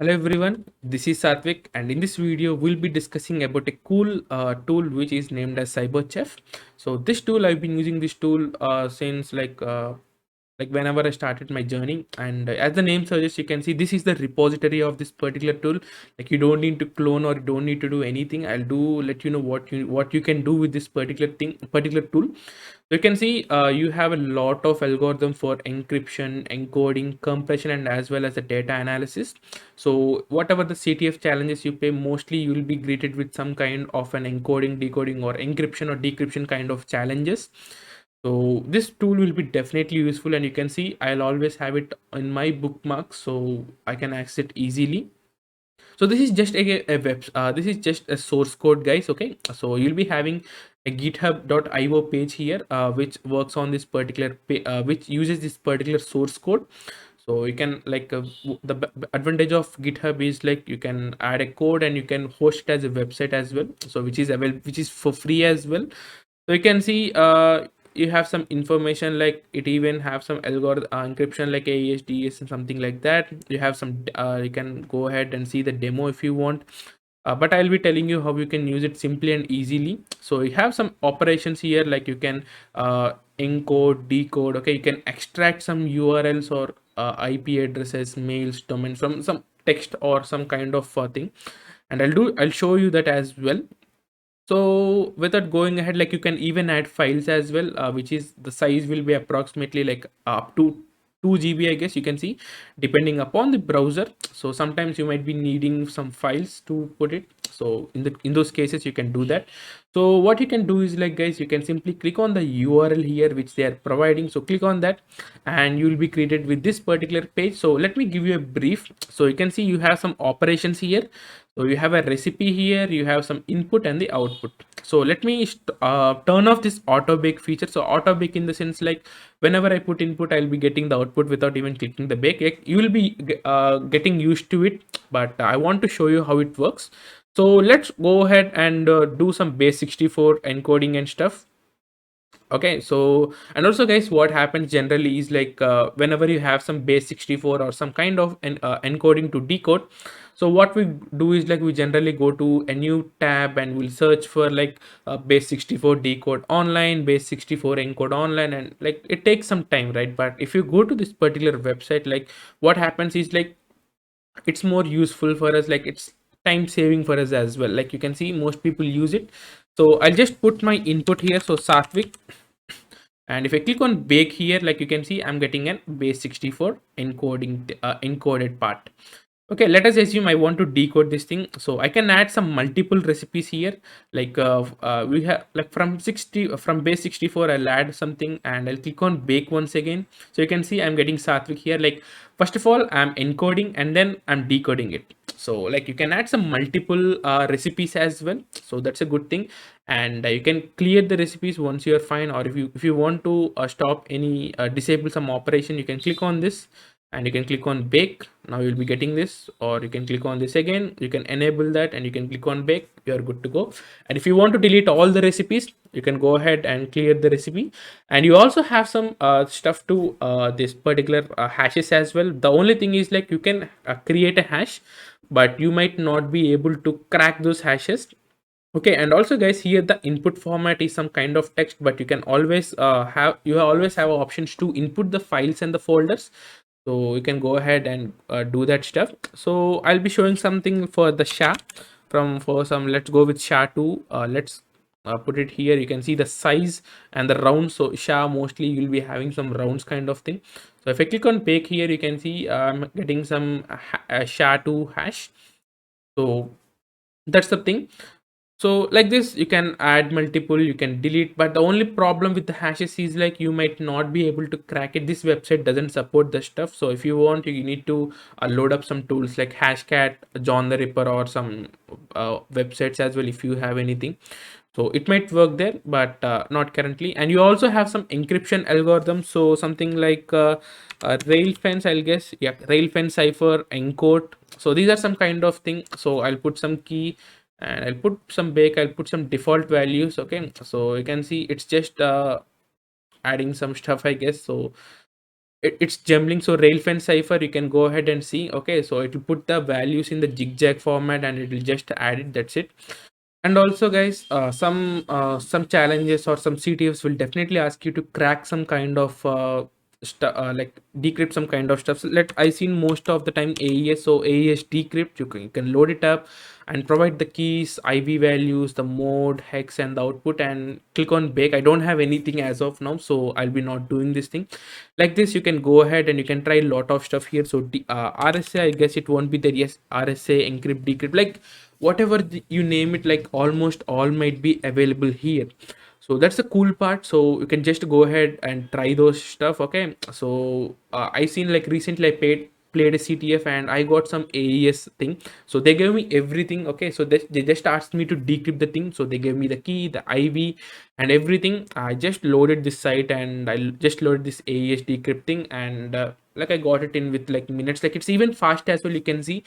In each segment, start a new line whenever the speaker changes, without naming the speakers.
Hello everyone, this is Satvik, and in this video we'll be discussing about a cool tool which is named as CyberChef. So this tool, I've been using this tool since like whenever I started my journey, and as the name suggests, you can see this is the repository of this particular tool. Like, you don't need to clone or you don't need to do anything. I'll do let you know what you can do with this particular tool. So you can see you have a lot of algorithm for encryption, encoding, compression, and as well as the data analysis. So whatever the CTF challenges you pay, mostly you will be greeted with some kind of an encoding, decoding, or encryption or decryption kind of challenges. So this tool will be definitely useful, and you can see I'll always have it in my bookmarks so I can access it easily. So this is just this is just a source code, guys. Okay, so you'll be having a github.io page here, which works on this which uses this particular source code. So you can advantage of GitHub is like you can add a code and you can host it as a website as well, so which is for free as well. So you can see you have some information, like it even have some algorithm encryption like AES, DES and something like that. You have some you can go ahead and see the demo if you want, but I'll be telling you how you can use it simply and easily. So you have some operations here, like you can encode, decode. Okay, you can extract some URLs or IP addresses, mails, domains from some text or some kind of thing, and I'll show you that as well. So without going ahead, like you can even add files as well, which is the size will be approximately like up to 2 GB, I guess you can see, depending upon the browser. So sometimes you might be needing some files to put it. So in those cases, you can do that. So what you can do is, like, guys, you can simply click on the URL here which they are providing. So click on that and you will be created with this particular page. So let me give you a brief. So you can see you have some operations here. So you have a recipe here, you have some input and the output. So let me turn off this auto bake feature. So auto bake in the sense, like, whenever I put input, I'll be getting the output without even clicking the bake. Like, you will be getting used to it, but I want to show you how it works. So let's go ahead and do some base 64 encoding and stuff. Okay, so and also, guys, what happens generally is, like, whenever you have some base 64 or some kind of encoding to decode, so what we do is, like, we generally go to a new tab and we'll search for, like, base 64 decode online, base 64 encode online, and like it takes some time, right? But if you go to this particular website, like, what happens is, like, it's more useful for us, like it's time saving for us as well. Like, you can see most people use it. So I'll just put my input here, so Satvik, and if I click on bake here, like you can see I'm getting an base 64 encoded part. Okay, let us assume I want to decode this thing. So I can add some multiple recipes here. Like we have, like, from base 64, I'll add something and I'll click on bake once again. So you can see I'm getting Satvik here. Like, first of all, I'm encoding and then I'm decoding it. So, like, you can add some multiple recipes as well. So that's a good thing. And you can clear the recipes once you're fine, or if you want to stop any disable some operation, you can click on this and you can click on bake. Now you'll be getting this, or you can click on this again, you can enable that and you can click on bake. You're good to go. And if you want to delete all the recipes, you can go ahead and clear the recipe. And you also have some stuff to this particular hashes as well. The only thing is, like, you can create a hash, but you might not be able to crack those hashes. Okay, and also, guys, here the input format is some kind of text, but you can always always have options to input the files and the folders. So you can go ahead and do that stuff. So I'll be showing something for the SHA. For some, let's go with SHA 2. Let's put it here. You can see the size and the round. So SHA, mostly you'll be having some rounds kind of thing. So if I click on bake here, you can see I'm getting some SHA 2 hash. So that's the thing. So like this, you can add multiple, you can delete, but the only problem with the hashes is, like, you might not be able to crack it. This website doesn't support the stuff. So if you want, you need to load up some tools like Hashcat, John the Ripper, or some websites as well, if you have anything. So it might work there, but not currently. And you also have some encryption algorithms. So something like rail fence, I'll guess. Yeah, rail fence cipher encode. So these are some kind of thing. So I'll put some key and I'll put some bake, I'll put some default values. Okay, so you can see it's just adding some stuff, I guess. So it's jumbling. So railfen cipher, you can go ahead and see. Okay, so it will put the values in the zigzag format and it will just add it. That's it. And also guys, some challenges or some CTFs will definitely ask you to crack some kind of like decrypt some kind of stuff. So I seen most of the time AES. So AES decrypt, you can load it up and provide the keys, IV values, the mode, hex, and the output, and click on bake. I don't have anything as of now, so I'll be not doing this thing. Like this, you can go ahead and you can try a lot of stuff here. So RSA, I guess it won't be there. Yes, RSA, encrypt, decrypt, like whatever you name it, like almost all might be available here. So that's the cool part. So you can just go ahead and try those stuff. Okay, so I seen like recently I played a CTF and I got some AES thing. So they gave me everything. Okay, so they just asked me to decrypt the thing. So they gave me the key, the IV, and everything. I just loaded this site and I just loaded this AES decrypting, and like I got it in with like minutes. Like it's even fast as well. You can see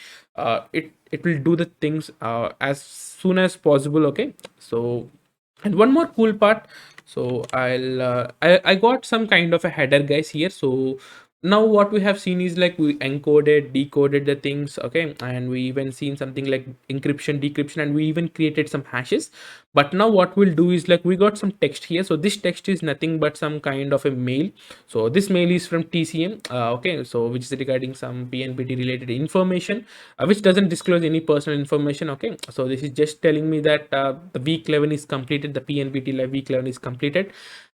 it will do the things as soon as possible. Okay, so and one more cool part. So I got some kind of a header guys here. So now what we have seen is like we encoded, decoded the things. Okay, and we even seen something like encryption, decryption, and we even created some hashes. But now what we'll do is like we got some text here. So this text is nothing but some kind of a mail. So this mail is from TCM. Okay, so which is regarding some PNPT related information, which doesn't disclose any personal information. Okay, so this is just telling me that the week 11 is completed, the PNPT week 11 is completed.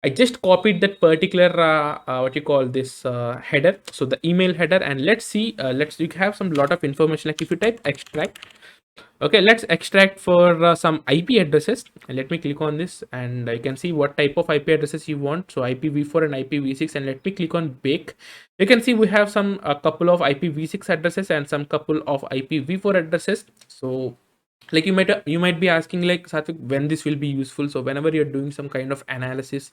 I just copied that particular what you call this header, so the email header, and let's see. Let's you have some lot of information. Like if you type extract, okay, let's extract for some IP addresses. And let me click on this, and I can see what type of IP addresses you want. So IPv4 and IPv6, and let me click on bake. You can see we have some a couple of IPv6 addresses and some couple of IPv4 addresses. So like you might be asking like Satvik, when this will be useful. So whenever you're doing some kind of analysis,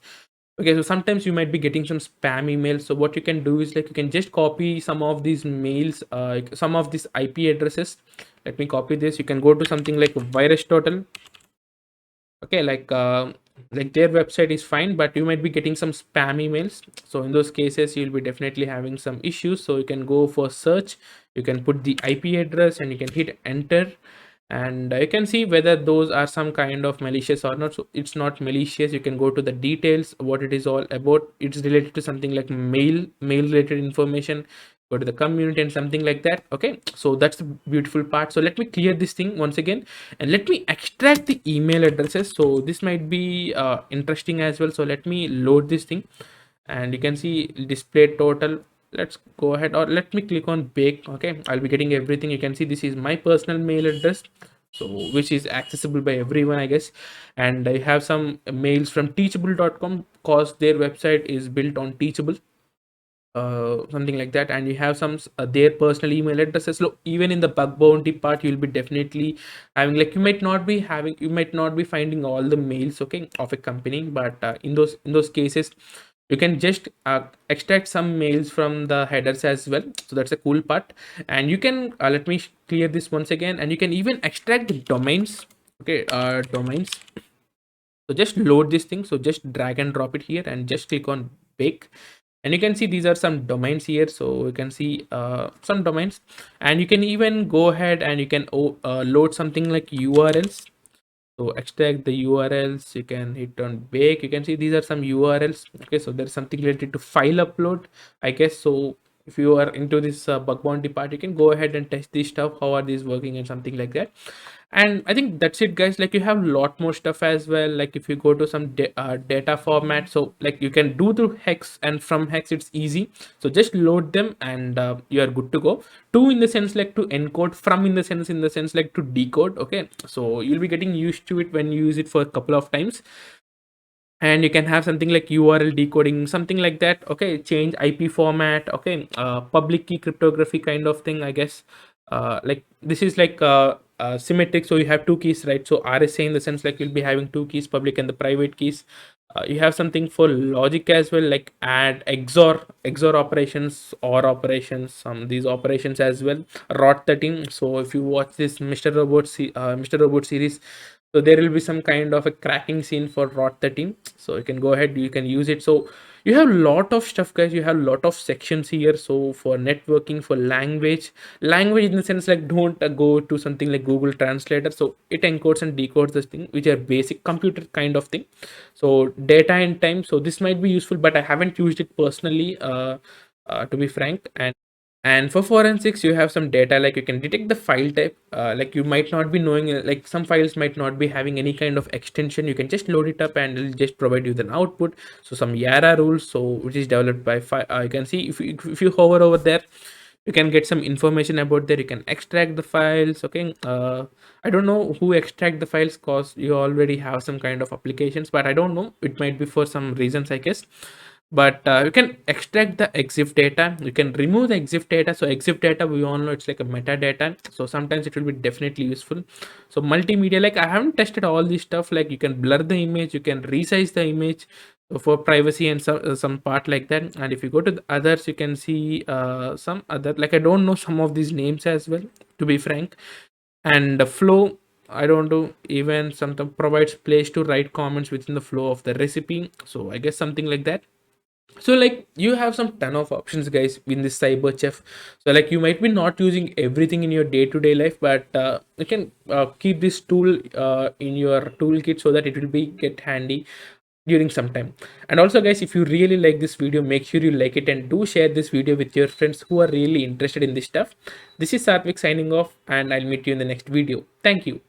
okay, so sometimes you might be getting some spam emails. So what you can do is like you can just copy some of these mails, like some of these IP addresses. Let me copy this. You can go to something like virus total. Okay, like their website is fine, but you might be getting some spam emails. So in those cases you'll be definitely having some issues. So you can go for search, you can put the IP address and you can hit enter, and you can see whether those are some kind of malicious or not. So it's not malicious. You can go to the details, what it is all about. It's related to something like mail related information. Go to the community and something like that. Okay, so that's the beautiful part. So let me clear this thing once again and let me extract the email addresses. So this might be interesting as well. So let me load this thing, and you can see display total. Let's go ahead, or let me click on bake. Okay, I'll be getting everything. You can see this is my personal mail address, so which is accessible by everyone, I guess. And I have some mails from teachable.com because their website is built on teachable, something like that. And you have some their personal email addresses. Look, even in the bug bounty part you'll be definitely having, like you might not be finding all the mails, okay, of a company, but in those cases you can just extract some mails from the headers as well. So that's a cool part. And you can let me clear this once again, and you can even extract the domains. Okay, domains. So just load this thing. So just drag and drop it here and just click on bake, and you can see these are some domains here. So you can see some domains, and you can even go ahead and you can load something like URLs. So extract the URLs, you can hit on bake. You can see these are some URLs. Okay, so there's something related to file upload, I guess. So if you are into this bug bounty part, you can go ahead and test this stuff, how are these working and something like that. And I think that's it guys. Like you have a lot more stuff as well. Like if you go to some data format, so like you can do through hex, and from hex it's easy. So just load them and you are good to go. To in the sense like to encode, from in the sense like to decode. Okay, so you'll be getting used to it when you use it for a couple of times. And you can have something like URL decoding, something like that. Okay, change IP format. Okay, public key cryptography kind of thing, I guess. Like this is like symmetric, so you have two keys, right? So RSA in the sense like you'll be having two keys, public and the private keys. You have something for logic as well, like add, XOR operations, or operations, these operations as well. ROT 13. So if you watch this Mr. Robot series, so there will be some kind of a cracking scene for ROT 13. So you can go ahead, you can use it. So You have a lot of stuff, guys. You have a lot of sections here. So for networking, for language in the sense like don't go to something like Google Translator. So it encodes and decodes this thing, which are basic computer kind of thing. So data and time. So this might be useful, but I haven't used it personally, to be frank. And for forensics, you have some data like you can detect the file type. Like you might not be knowing, like some files might not be having any kind of extension. You can just load it up and it'll just provide you an output. So some Yara rules, so which is developed by you can see if you hover over there, you can get some information about there. You can extract the files. Okay, I don't know who extract the files cause you already have some kind of applications, but I don't know, it might be for some reasons, I guess. But you can extract the exif data, you can remove the exif data. So exif data, we all know it's like a metadata, so sometimes it will be definitely useful. So multimedia, like I haven't tested all this stuff, like you can blur the image, you can resize the image for privacy and some part like that. And if you go to the others, you can see some other, like I don't know some of these names as well, to be frank. And the flow, I don't do, even sometimes provides place to write comments within the flow of the recipe, so I guess something like that. So like you have some ton of options, guys, in this CyberChef. So like you might be not using everything in your day-to-day life, but you can keep this tool in your toolkit so that it will be get handy during some time. And also, guys, if you really like this video, make sure you like it and do share this video with your friends who are really interested in this stuff. This is Satvik signing off, and I'll meet you in the next video. Thank you.